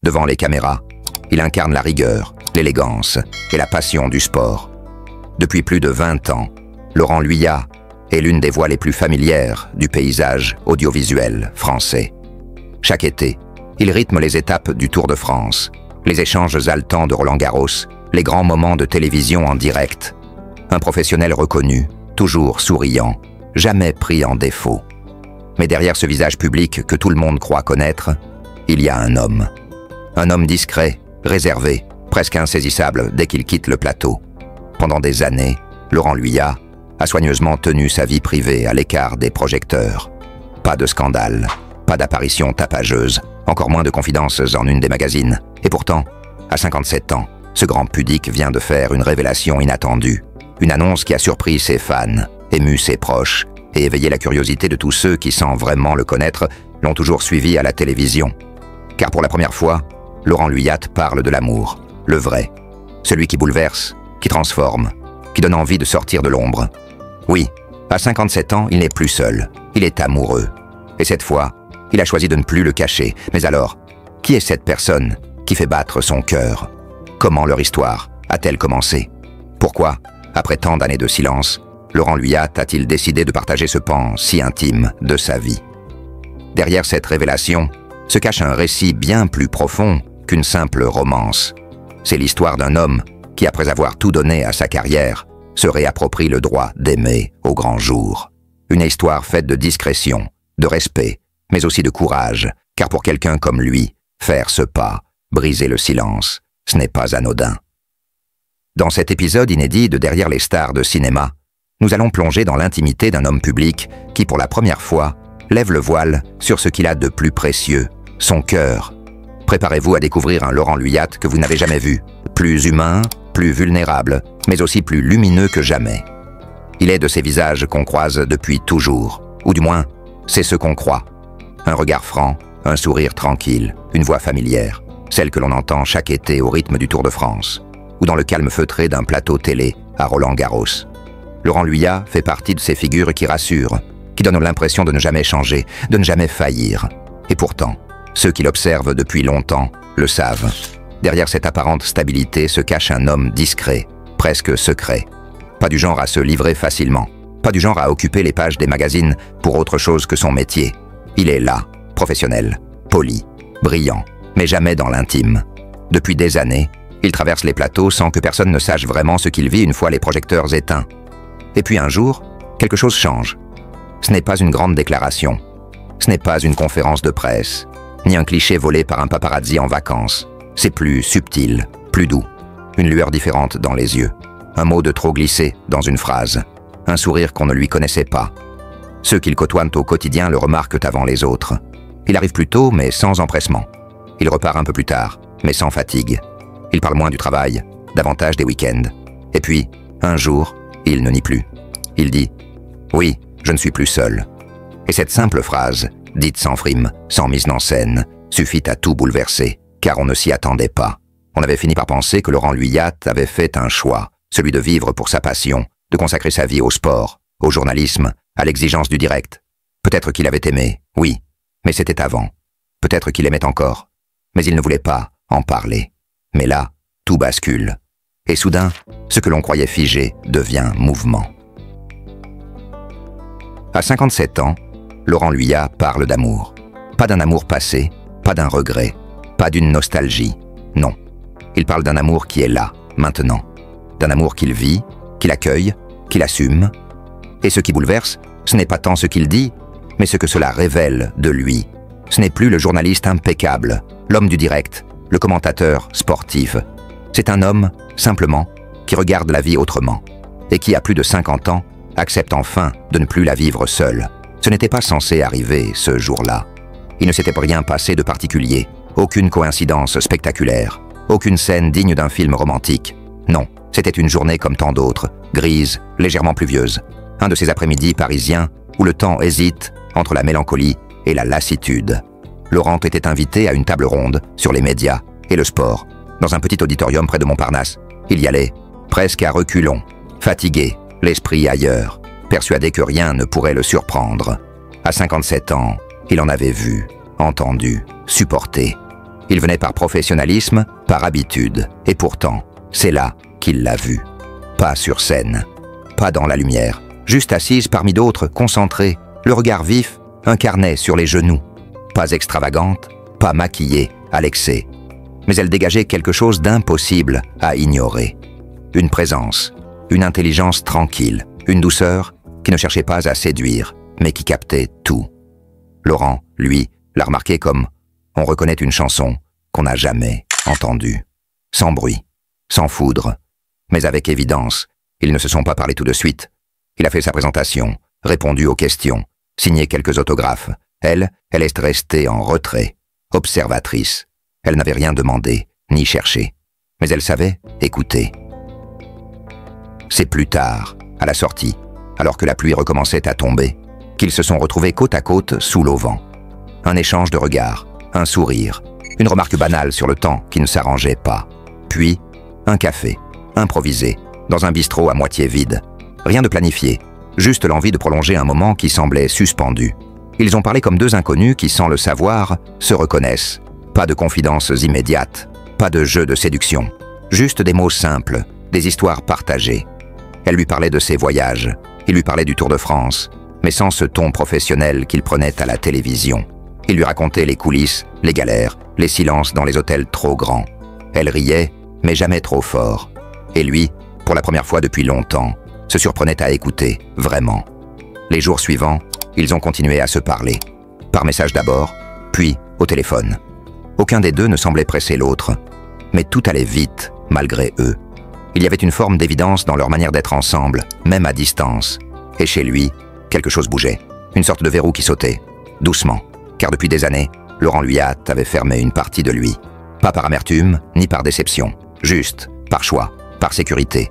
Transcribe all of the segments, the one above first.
Devant les caméras, il incarne la rigueur, l'élégance et la passion du sport. Depuis plus de 20 ans, Laurent Luyat est l'une des voix les plus familières du paysage audiovisuel français. Chaque été, il rythme les étapes du Tour de France, les échanges haletants de Roland-Garros, les grands moments de télévision en direct. Un professionnel reconnu, toujours souriant, jamais pris en défaut. Mais derrière ce visage public que tout le monde croit connaître, il y a un homme. Un homme discret, réservé, presque insaisissable dès qu'il quitte le plateau. Pendant des années, Laurent Luyat a soigneusement tenu sa vie privée à l'écart des projecteurs. Pas de scandale, pas d'apparition tapageuse, encore moins de confidences en une des magazines. Et pourtant, à 57 ans, ce grand pudique vient de faire une révélation inattendue. Une annonce qui a surpris ses fans, ému ses proches et éveillé la curiosité de tous ceux qui, sans vraiment le connaître, l'ont toujours suivi à la télévision. Car pour la première fois, Laurent Luyat parle de l'amour, le vrai, celui qui bouleverse, qui transforme, qui donne envie de sortir de l'ombre. Oui, à 57 ans, il n'est plus seul, il est amoureux. Et cette fois, il a choisi de ne plus le cacher. Mais alors, qui est cette personne qui fait battre son cœur? Comment leur histoire a-t-elle commencé? Pourquoi, après tant d'années de silence, Laurent Luyat a-t-il décidé de partager ce pan si intime de sa vie? Derrière cette révélation se cache un récit bien plus profond qu'une simple romance. C'est l'histoire d'un homme qui, après avoir tout donné à sa carrière, se réapproprie le droit d'aimer au grand jour. Une histoire faite de discrétion, de respect, mais aussi de courage, car pour quelqu'un comme lui, faire ce pas, briser le silence, ce n'est pas anodin. Dans cet épisode inédit de Derrière les stars de cinéma, nous allons plonger dans l'intimité d'un homme public qui, pour la première fois, lève le voile sur ce qu'il a de plus précieux, son cœur. Préparez-vous à découvrir un Laurent Luyat que vous n'avez jamais vu, plus humain, plus vulnérable, mais aussi plus lumineux que jamais. Il est de ces visages qu'on croise depuis toujours, ou du moins, c'est ce qu'on croit. Un regard franc, un sourire tranquille, une voix familière, celle que l'on entend chaque été au rythme du Tour de France, ou dans le calme feutré d'un plateau télé à Roland-Garros. Laurent Luyat fait partie de ces figures qui rassurent, qui donnent l'impression de ne jamais changer, de ne jamais faillir. Et pourtant, ceux qui l'observent depuis longtemps le savent. Derrière cette apparente stabilité se cache un homme discret, presque secret. Pas du genre à se livrer facilement, pas du genre à occuper les pages des magazines pour autre chose que son métier. Il est là, professionnel, poli, brillant, mais jamais dans l'intime. Depuis des années, il traverse les plateaux sans que personne ne sache vraiment ce qu'il vit une fois les projecteurs éteints. Et puis un jour, quelque chose change. Ce n'est pas une grande déclaration, ce n'est pas une conférence de presse, ni un cliché volé par un paparazzi en vacances. C'est plus subtil, plus doux, une lueur différente dans les yeux, un mot de trop glissé dans une phrase, un sourire qu'on ne lui connaissait pas. Ceux qu'il côtoient au quotidien le remarquent avant les autres. Il arrive plus tôt, mais sans empressement. Il repart un peu plus tard, mais sans fatigue. Il parle moins du travail, davantage des week-ends. Et puis, un jour, il ne nie plus. Il dit « Oui, je ne suis plus seul ». Et cette simple phrase, dite sans frime, sans mise en scène, suffit à tout bouleverser, car on ne s'y attendait pas. On avait fini par penser que Laurent Luyat avait fait un choix, celui de vivre pour sa passion, de consacrer sa vie au sport, au journalisme, à l'exigence du direct. Peut-être qu'il avait aimé, oui, mais c'était avant. Peut-être qu'il aimait encore, mais il ne voulait pas en parler. Mais là, tout bascule. Et soudain, ce que l'on croyait figé devient mouvement. À 57 ans, Laurent Luyat parle d'amour. Pas d'un amour passé, pas d'un regret, pas d'une nostalgie. Non, il parle d'un amour qui est là, maintenant. D'un amour qu'il vit, qu'il accueille, qu'il assume. Et ce qui bouleverse, ce n'est pas tant ce qu'il dit, mais ce que cela révèle de lui. Ce n'est plus le journaliste impeccable, l'homme du direct, le commentateur sportif. C'est un homme, simplement, qui regarde la vie autrement, et qui, à plus de 50 ans, accepte enfin de ne plus la vivre seul. Ce n'était pas censé arriver ce jour-là. Il ne s'était rien passé de particulier, aucune coïncidence spectaculaire, aucune scène digne d'un film romantique. Non, c'était une journée comme tant d'autres, grise, légèrement pluvieuse. Un de ces après-midi parisiens où le temps hésite entre la mélancolie et la lassitude. Laurent était invité à une table ronde sur les médias et le sport, dans un petit auditorium près de Montparnasse. Il y allait, presque à reculons, fatigué, l'esprit ailleurs, persuadé que rien ne pourrait le surprendre. À 57 ans, il en avait vu, entendu, supporté. Il venait par professionnalisme, par habitude. Et pourtant, c'est là qu'il l'a vue. Pas sur scène, pas dans la lumière, juste assise parmi d'autres, concentrée, le regard vif, un carnet sur les genoux. Pas extravagante, pas maquillée à l'excès. Mais elle dégageait quelque chose d'impossible à ignorer. Une présence, une intelligence tranquille, une douceur qui ne cherchait pas à séduire, mais qui captait tout. Laurent, lui, l'a remarqué comme on reconnaît une chanson qu'on n'a jamais entendue. Sans bruit, sans foudre, mais avec évidence. Ils ne se sont pas parlé tout de suite. Il a fait sa présentation, répondu aux questions, signé quelques autographes. Elle est restée en retrait, observatrice. Elle n'avait rien demandé, ni cherché. Mais elle savait écouter. C'est plus tard, à la sortie, alors que la pluie recommençait à tomber, qu'ils se sont retrouvés côte à côte sous l'auvent. Un échange de regards, un sourire, une remarque banale sur le temps qui ne s'arrangeait pas. Puis, un café, improvisé, dans un bistrot à moitié vide. Rien de planifié, juste l'envie de prolonger un moment qui semblait suspendu. Ils ont parlé comme deux inconnus qui, sans le savoir, se reconnaissent. Pas de confidences immédiates, pas de jeu de séduction. Juste des mots simples, des histoires partagées. Elle lui parlait de ses voyages, il lui parlait du Tour de France, mais sans ce ton professionnel qu'il prenait à la télévision. Il lui racontait les coulisses, les galères, les silences dans les hôtels trop grands. Elle riait, mais jamais trop fort. Et lui, pour la première fois depuis longtemps, se surprenait à écouter, vraiment. Les jours suivants, ils ont continué à se parler. Par message d'abord, puis au téléphone. Aucun des deux ne semblait presser l'autre, mais tout allait vite, malgré eux. Il y avait une forme d'évidence dans leur manière d'être ensemble, même à distance. Et chez lui, quelque chose bougeait, une sorte de verrou qui sautait, doucement, car depuis des années, Laurent Luyat avait fermé une partie de lui. Pas par amertume, ni par déception, juste par choix, par sécurité.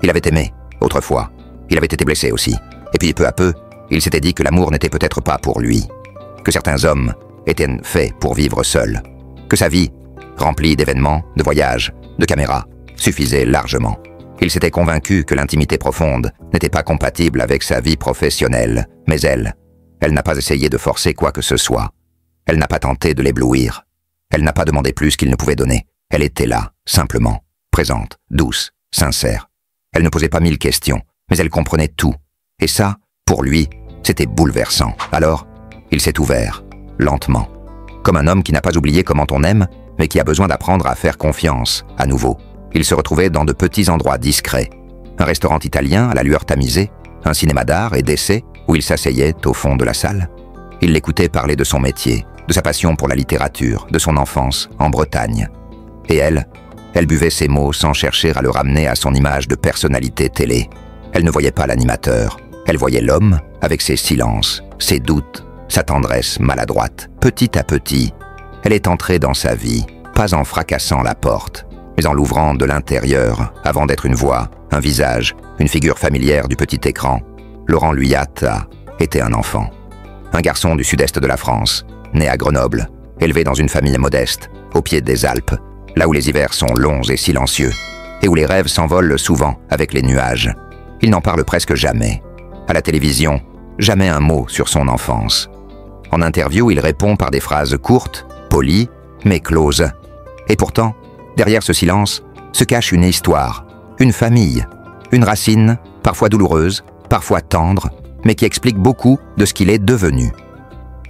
Il avait aimé, autrefois. Il avait été blessé aussi. Et puis peu à peu, il s'était dit que l'amour n'était peut-être pas pour lui. Que certains hommes étaient faits pour vivre seuls. Que sa vie, remplie d'événements, de voyages, de caméras, suffisait largement. Il s'était convaincu que l'intimité profonde n'était pas compatible avec sa vie professionnelle. Mais elle n'a pas essayé de forcer quoi que ce soit. Elle n'a pas tenté de l'éblouir. Elle n'a pas demandé plus qu'il ne pouvait donner. Elle était là, simplement, présente, douce, sincère. Elle ne posait pas 1000 questions, mais elle comprenait tout. Et ça, pour lui, c'était bouleversant. Alors, il s'est ouvert, lentement. Comme un homme qui n'a pas oublié comment on aime, mais qui a besoin d'apprendre à faire confiance, à nouveau. Il se retrouvait dans de petits endroits discrets. Un restaurant italien à la lueur tamisée, un cinéma d'art et d'essai où il s'asseyait au fond de la salle. Il l'écoutait parler de son métier, de sa passion pour la littérature, de son enfance en Bretagne. Et elle buvait ses mots sans chercher à le ramener à son image de personnalité télé. Elle ne voyait pas l'animateur. Elle voyait l'homme avec ses silences, ses doutes, sa tendresse maladroite. Petit à petit, elle est entrée dans sa vie, pas en fracassant la porte, mais en l'ouvrant de l'intérieur, avant d'être une voix, un visage, une figure familière du petit écran. Laurent Luyat était un enfant. Un garçon du sud-est de la France, né à Grenoble, élevé dans une famille modeste, au pied des Alpes, là où les hivers sont longs et silencieux, et où les rêves s'envolent souvent avec les nuages. Il n'en parle presque jamais. À la télévision, jamais un mot sur son enfance. En interview, il répond par des phrases courtes, polies, mais closes. Et pourtant, derrière ce silence, se cache une histoire, une famille, une racine, parfois douloureuse, parfois tendre, mais qui explique beaucoup de ce qu'il est devenu.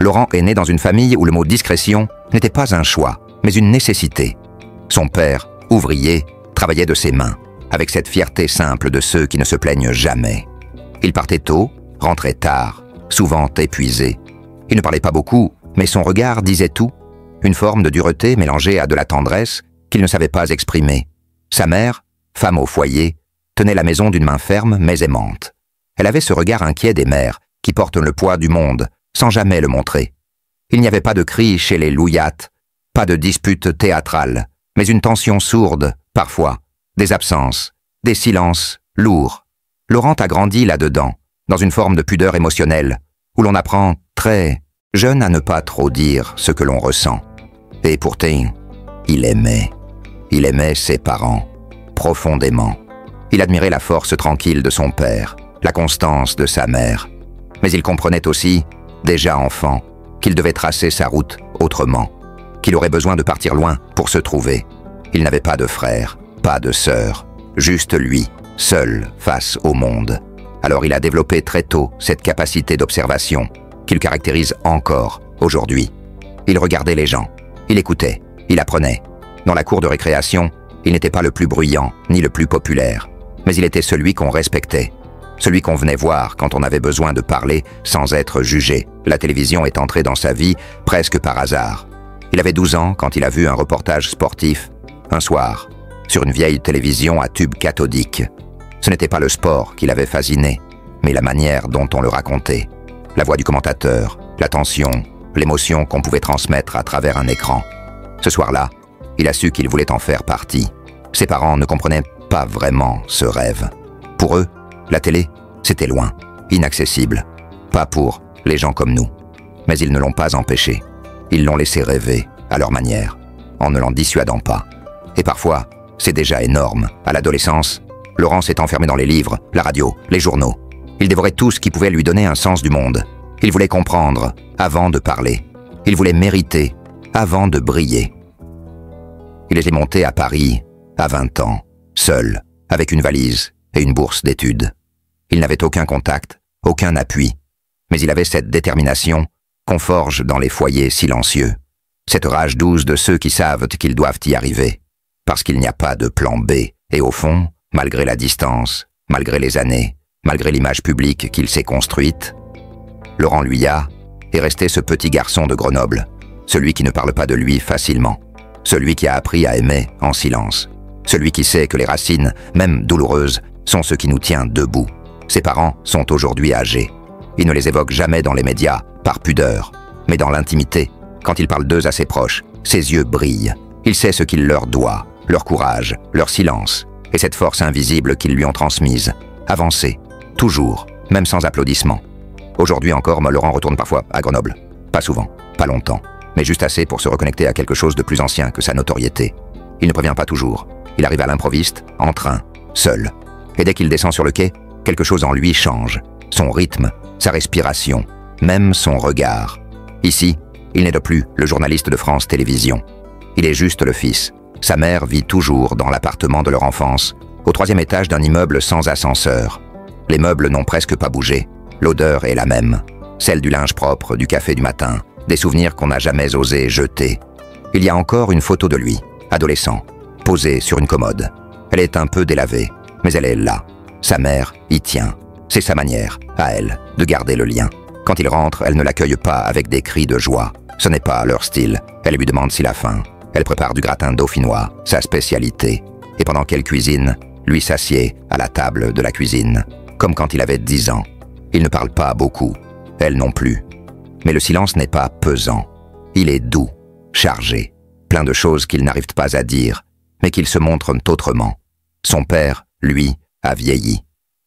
Laurent est né dans une famille où le mot discrétion n'était pas un choix, mais une nécessité. Son père, ouvrier, travaillait de ses mains, avec cette fierté simple de ceux qui ne se plaignent jamais. Il partait tôt, rentrait tard, souvent épuisé. Il ne parlait pas beaucoup, mais son regard disait tout, une forme de dureté mélangée à de la tendresse qu'il ne savait pas exprimer. Sa mère, femme au foyer, tenait la maison d'une main ferme mais aimante. Elle avait ce regard inquiet des mères qui portent le poids du monde, sans jamais le montrer. Il n'y avait pas de cris chez les Luyat, pas de disputes théâtrales, mais une tension sourde, parfois, des absences, des silences lourds. Laurent a grandi là-dedans, dans une forme de pudeur émotionnelle, où l'on apprend très jeune à ne pas trop dire ce que l'on ressent. Et pourtant, il aimait. Il aimait ses parents, profondément. Il admirait la force tranquille de son père, la constance de sa mère. Mais il comprenait aussi, déjà enfant, qu'il devait tracer sa route autrement. qu'il aurait besoin de partir loin pour se trouver. Il n'avait pas de frère, pas de sœur, juste lui, seul face au monde. Alors il a développé très tôt cette capacité d'observation qui le caractérise encore aujourd'hui. Il regardait les gens, il écoutait, il apprenait. Dans la cour de récréation, il n'était pas le plus bruyant ni le plus populaire, mais il était celui qu'on respectait, celui qu'on venait voir quand on avait besoin de parler sans être jugé. La télévision est entrée dans sa vie presque par hasard. Il avait 12 ans quand il a vu un reportage sportif, un soir, sur une vieille télévision à tube cathodique. Ce n'était pas le sport qui l'avait fasciné, mais la manière dont on le racontait. La voix du commentateur, la tension, l'émotion qu'on pouvait transmettre à travers un écran. Ce soir-là, il a su qu'il voulait en faire partie. Ses parents ne comprenaient pas vraiment ce rêve. Pour eux, la télé, c'était loin, inaccessible. Pas pour les gens comme nous. Mais ils ne l'ont pas empêché. Ils l'ont laissé rêver, à leur manière, en ne l'en dissuadant pas. Et parfois, c'est déjà énorme. À l'adolescence, Laurent s'est enfermé dans les livres, la radio, les journaux. Il dévorait tout ce qui pouvait lui donner un sens du monde. Il voulait comprendre avant de parler. Il voulait mériter avant de briller. Il était monté à Paris à 20 ans, seul, avec une valise et une bourse d'études. Il n'avait aucun contact, aucun appui, mais il avait cette détermination qu'on forge dans les foyers silencieux, cette rage douce de ceux qui savent qu'ils doivent y arriver, parce qu'il n'y a pas de plan B, et au fond, malgré la distance, malgré les années, malgré l'image publique qu'il s'est construite, Laurent Luyat est resté ce petit garçon de Grenoble, celui qui ne parle pas de lui facilement, celui qui a appris à aimer en silence, celui qui sait que les racines, même douloureuses, sont ce qui nous tient debout. Ses parents sont aujourd'hui âgés. Il ne les évoque jamais dans les médias, par pudeur, mais dans l'intimité, quand il parle d'eux à ses proches, ses yeux brillent. Il sait ce qu'il leur doit, leur courage, leur silence, et cette force invisible qu'ils lui ont transmise. Avancer, toujours, même sans applaudissements. Aujourd'hui encore, Laurent retourne parfois à Grenoble. Pas souvent, pas longtemps, mais juste assez pour se reconnecter à quelque chose de plus ancien que sa notoriété. Il ne prévient pas toujours. Il arrive à l'improviste, en train, seul. Et dès qu'il descend sur le quai, quelque chose en lui change. Son rythme, sa respiration, même son regard. Ici, il n'est plus le journaliste de France Télévisions. Il est juste le fils. Sa mère vit toujours dans l'appartement de leur enfance, au 3e étage d'un immeuble sans ascenseur. Les meubles n'ont presque pas bougé. L'odeur est la même. Celle du linge propre, du café du matin, des souvenirs qu'on n'a jamais osé jeter. Il y a encore une photo de lui, adolescent, posée sur une commode. Elle est un peu délavée, mais elle est là. Sa mère y tient. C'est sa manière, à elle, de garder le lien. Quand il rentre, elle ne l'accueille pas avec des cris de joie. Ce n'est pas leur style. Elle lui demande s'il a faim. Elle prépare du gratin dauphinois, sa spécialité. Et pendant qu'elle cuisine, lui s'assied à la table de la cuisine, comme quand il avait 10 ans. Il ne parle pas beaucoup, elle non plus. Mais le silence n'est pas pesant. Il est doux, chargé, plein de choses qu'il n'arrive pas à dire, mais qu'il se montre autrement. Son père, lui, a vieilli.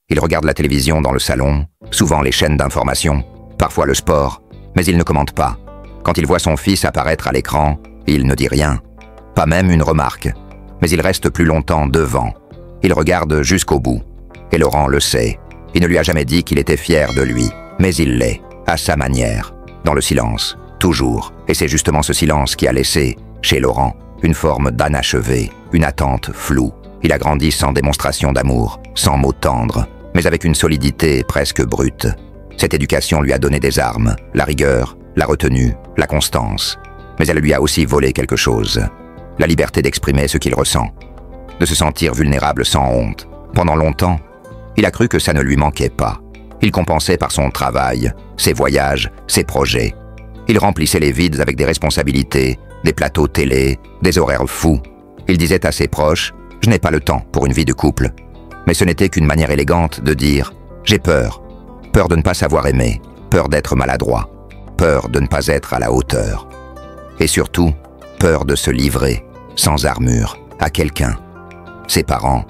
Il regarde la télévision dans le salon, souvent les chaînes d'information, parfois le sport, mais il ne commente pas. Quand il voit son fils apparaître à l'écran, il ne dit rien, pas même une remarque, mais il reste plus longtemps devant. Il regarde jusqu'au bout. Et Laurent le sait. Il ne lui a jamais dit qu'il était fier de lui, mais il l'est, à sa manière, dans le silence, toujours. Et c'est justement ce silence qui a laissé, chez Laurent, une forme d'anachevé, une attente floue. Il a grandi sans démonstration d'amour, sans mots tendres, mais avec une solidité presque brute. Cette éducation lui a donné des armes, la rigueur, la retenue, la constance. Mais elle lui a aussi volé quelque chose, la liberté d'exprimer ce qu'il ressent, de se sentir vulnérable sans honte. Pendant longtemps, il a cru que ça ne lui manquait pas. Il compensait par son travail, ses voyages, ses projets. Il remplissait les vides avec des responsabilités, des plateaux télé, des horaires fous. Il disait à ses proches « Je n'ai pas le temps pour une vie de couple ». Mais ce n'était qu'une manière élégante de dire « J'ai peur. Peur de ne pas savoir aimer, peur d'être maladroit, peur de ne pas être à la hauteur. Et surtout, peur de se livrer, sans armure, à quelqu'un. » Ses parents,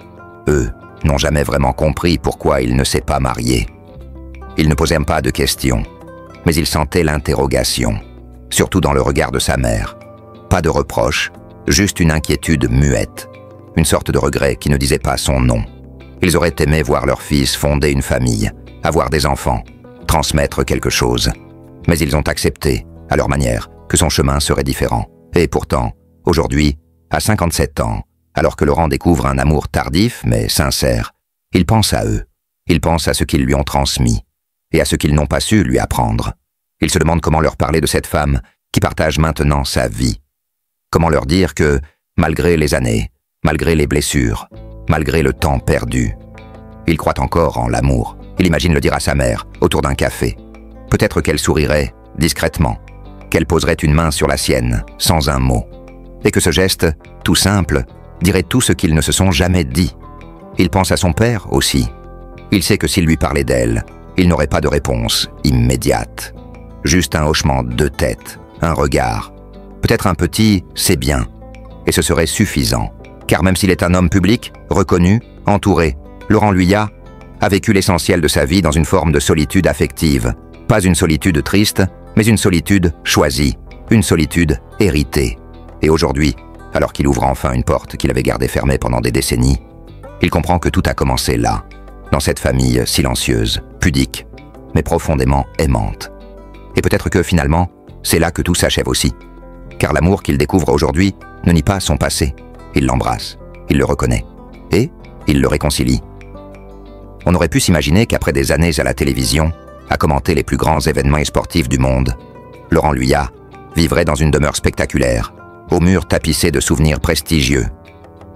eux, n'ont jamais vraiment compris pourquoi il ne s'est pas marié. Il ne posait pas de questions, mais il sentait l'interrogation, surtout dans le regard de sa mère. Pas de reproche, juste une inquiétude muette, une sorte de regret qui ne disait pas son nom. Ils auraient aimé voir leur fils fonder une famille, avoir des enfants, transmettre quelque chose. Mais ils ont accepté, à leur manière, que son chemin serait différent. Et pourtant, aujourd'hui, à 57 ans, alors que Laurent découvre un amour tardif mais sincère, il pense à eux. Il pense à ce qu'ils lui ont transmis et à ce qu'ils n'ont pas su lui apprendre. Il se demande comment leur parler de cette femme qui partage maintenant sa vie. Comment leur dire que, malgré les années, malgré les blessures, malgré le temps perdu, il croit encore en l'amour. Il imagine le dire à sa mère, autour d'un café. Peut-être qu'elle sourirait, discrètement, qu'elle poserait une main sur la sienne, sans un mot. Et que ce geste, tout simple, dirait tout ce qu'ils ne se sont jamais dit. Il pense à son père aussi. Il sait que s'il lui parlait d'elle, il n'aurait pas de réponse immédiate. Juste un hochement de tête, un regard. Peut-être un petit « c'est bien ». Et ce serait suffisant. Car même s'il est un homme public, reconnu, entouré, Laurent Luyat a vécu l'essentiel de sa vie dans une forme de solitude affective. Pas une solitude triste, mais une solitude choisie, une solitude héritée. Et aujourd'hui, alors qu'il ouvre enfin une porte qu'il avait gardée fermée pendant des décennies, il comprend que tout a commencé là, dans cette famille silencieuse, pudique, mais profondément aimante. Et peut-être que finalement, c'est là que tout s'achève aussi. Car l'amour qu'il découvre aujourd'hui ne nie pas son passé. Il l'embrasse, il le reconnaît, et il le réconcilie. On aurait pu s'imaginer qu'après des années à la télévision, à commenter les plus grands événements sportifs du monde, Laurent Luyat vivrait dans une demeure spectaculaire, aux murs tapissés de souvenirs prestigieux.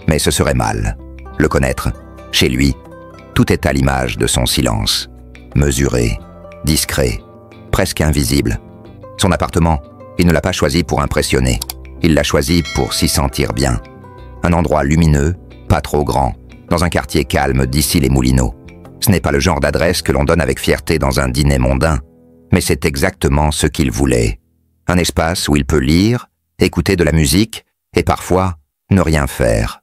Mais ce serait mal. Le connaître, chez lui, tout est à l'image de son silence. Mesuré, discret, presque invisible. Son appartement, il ne l'a pas choisi pour impressionner. Il l'a choisi pour s'y sentir bien. Un endroit lumineux, pas trop grand, dans un quartier calme d'ici les Moulineaux. Ce n'est pas le genre d'adresse que l'on donne avec fierté dans un dîner mondain, mais c'est exactement ce qu'il voulait. Un espace où il peut lire, écouter de la musique et parfois ne rien faire.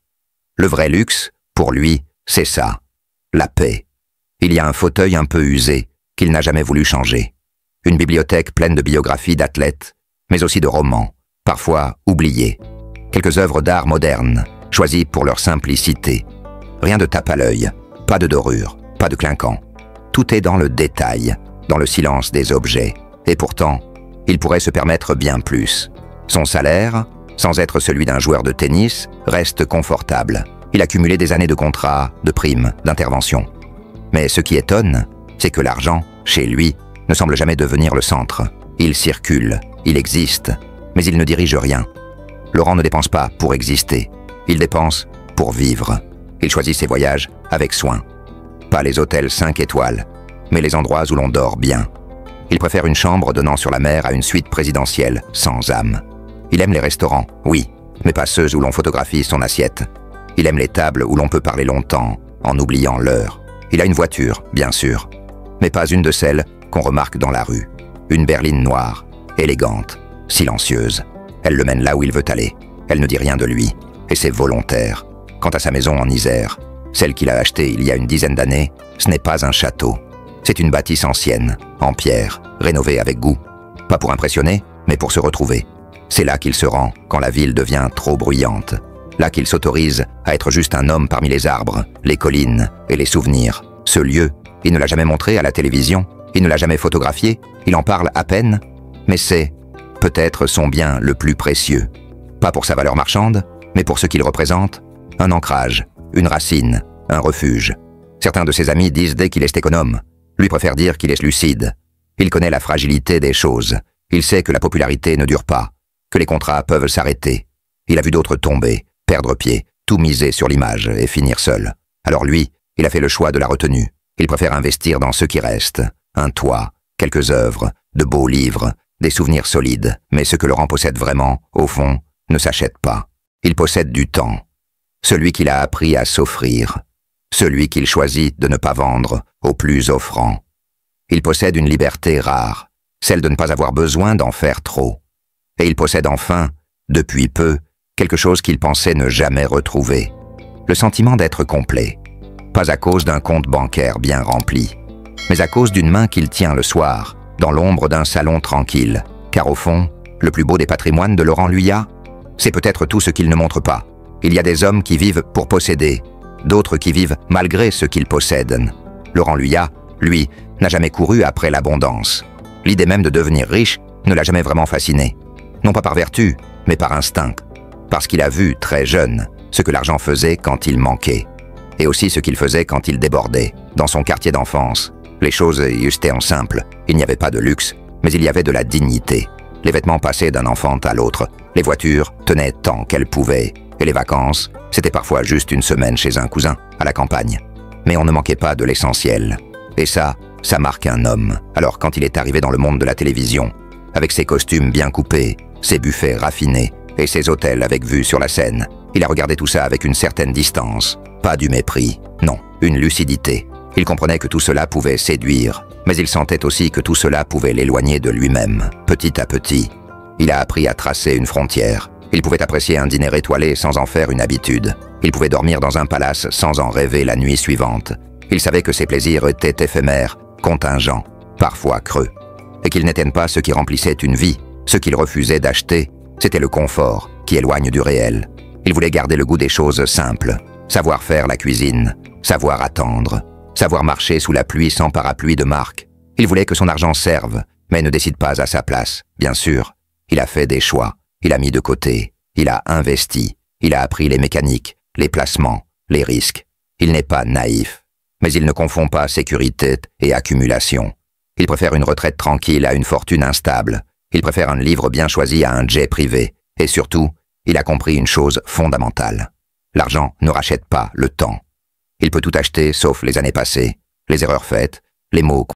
Le vrai luxe, pour lui, c'est ça, la paix. Il y a un fauteuil un peu usé qu'il n'a jamais voulu changer. Une bibliothèque pleine de biographies d'athlètes, mais aussi de romans, parfois oubliés. Quelques œuvres d'art modernes, choisies pour leur simplicité. Rien de tape à l'œil, pas de dorure, pas de clinquant. Tout est dans le détail, dans le silence des objets. Et pourtant, il pourrait se permettre bien plus. Son salaire, sans être celui d'un joueur de tennis, reste confortable. Il a cumulé des années de contrats, de primes, d'interventions. Mais ce qui étonne, c'est que l'argent, chez lui, ne semble jamais devenir le centre. Il circule, il existe, mais il ne dirige rien. Laurent ne dépense pas pour exister, il dépense pour vivre. Il choisit ses voyages avec soin. Pas les hôtels 5 étoiles, mais les endroits où l'on dort bien. Il préfère une chambre donnant sur la mer à une suite présidentielle sans âme. Il aime les restaurants, oui, mais pas ceux où l'on photographie son assiette. Il aime les tables où l'on peut parler longtemps, en oubliant l'heure. Il a une voiture, bien sûr, mais pas une de celles qu'on remarque dans la rue. Une berline noire, élégante, silencieuse. Elle le mène là où il veut aller. Elle ne dit rien de lui, et c'est volontaire. Quant à sa maison en Isère, celle qu'il a achetée il y a une dizaine d'années, ce n'est pas un château. C'est une bâtisse ancienne, en pierre, rénovée avec goût. Pas pour impressionner, mais pour se retrouver. C'est là qu'il se rend quand la ville devient trop bruyante. Là qu'il s'autorise à être juste un homme parmi les arbres, les collines et les souvenirs. Ce lieu, il ne l'a jamais montré à la télévision, il ne l'a jamais photographié, il en parle à peine, mais c'est peut-être son bien le plus précieux. Pas pour sa valeur marchande, mais pour ce qu'il représente, un ancrage, une racine, un refuge. Certains de ses amis disent dès qu'il est économe. Lui préfère dire qu'il est lucide. Il connaît la fragilité des choses. Il sait que la popularité ne dure pas, que les contrats peuvent s'arrêter. Il a vu d'autres tomber, perdre pied, tout miser sur l'image et finir seul. Alors lui, il a fait le choix de la retenue. Il préfère investir dans ce qui reste. Un toit, quelques œuvres, de beaux livres, des souvenirs solides. Mais ce que Laurent possède vraiment, au fond, ne s'achète pas. Il possède du temps. Celui qu'il a appris à s'offrir. Celui qu'il choisit de ne pas vendre au plus offrant. Il possède une liberté rare, celle de ne pas avoir besoin d'en faire trop. Et il possède enfin, depuis peu, quelque chose qu'il pensait ne jamais retrouver. Le sentiment d'être complet. Pas à cause d'un compte bancaire bien rempli, mais à cause d'une main qu'il tient le soir, dans l'ombre d'un salon tranquille. Car au fond, le plus beau des patrimoines de Laurent Luyat, c'est peut-être tout ce qu'il ne montre pas. Il y a des hommes qui vivent pour posséder, d'autres qui vivent malgré ce qu'ils possèdent. Laurent Luyat, lui, n'a jamais couru après l'abondance. L'idée même de devenir riche ne l'a jamais vraiment fasciné. Non pas par vertu, mais par instinct, parce qu'il a vu, très jeune, ce que l'argent faisait quand il manquait, et aussi ce qu'il faisait quand il débordait. Dans son quartier d'enfance, les choses étaient en simple, il n'y avait pas de luxe, mais il y avait de la dignité. Les vêtements passaient d'un enfant à l'autre, les voitures tenaient tant qu'elles pouvaient, et les vacances, c'était parfois juste une semaine chez un cousin, à la campagne. Mais on ne manquait pas de l'essentiel. Et ça marque un homme. Alors quand il est arrivé dans le monde de la télévision, avec ses costumes bien coupés, ses buffets raffinés et ses hôtels avec vue sur la Seine, il a regardé tout ça avec une certaine distance. Pas du mépris, non, une lucidité. Il comprenait que tout cela pouvait séduire, mais il sentait aussi que tout cela pouvait l'éloigner de lui-même, petit à petit. Il a appris à tracer une frontière. Il pouvait apprécier un dîner étoilé sans en faire une habitude. Il pouvait dormir dans un palace sans en rêver la nuit suivante. Il savait que ses plaisirs étaient éphémères, contingents, parfois creux, et qu'ils n'étaient pas ce qui remplissait une vie. Ce qu'il refusait d'acheter, c'était le confort qui éloigne du réel. Il voulait garder le goût des choses simples, savoir faire la cuisine, savoir attendre, savoir marcher sous la pluie sans parapluie de marque. Il voulait que son argent serve, mais ne décide pas à sa place, bien sûr. Il a fait des choix, il a mis de côté, il a investi, il a appris les mécaniques, les placements, les risques. Il n'est pas naïf, mais il ne confond pas sécurité et accumulation. Il préfère une retraite tranquille à une fortune instable. Il préfère un livre bien choisi à un jet privé. Et surtout, il a compris une chose fondamentale. L'argent ne rachète pas le temps. Il peut tout acheter sauf les années passées, les erreurs faites, les mots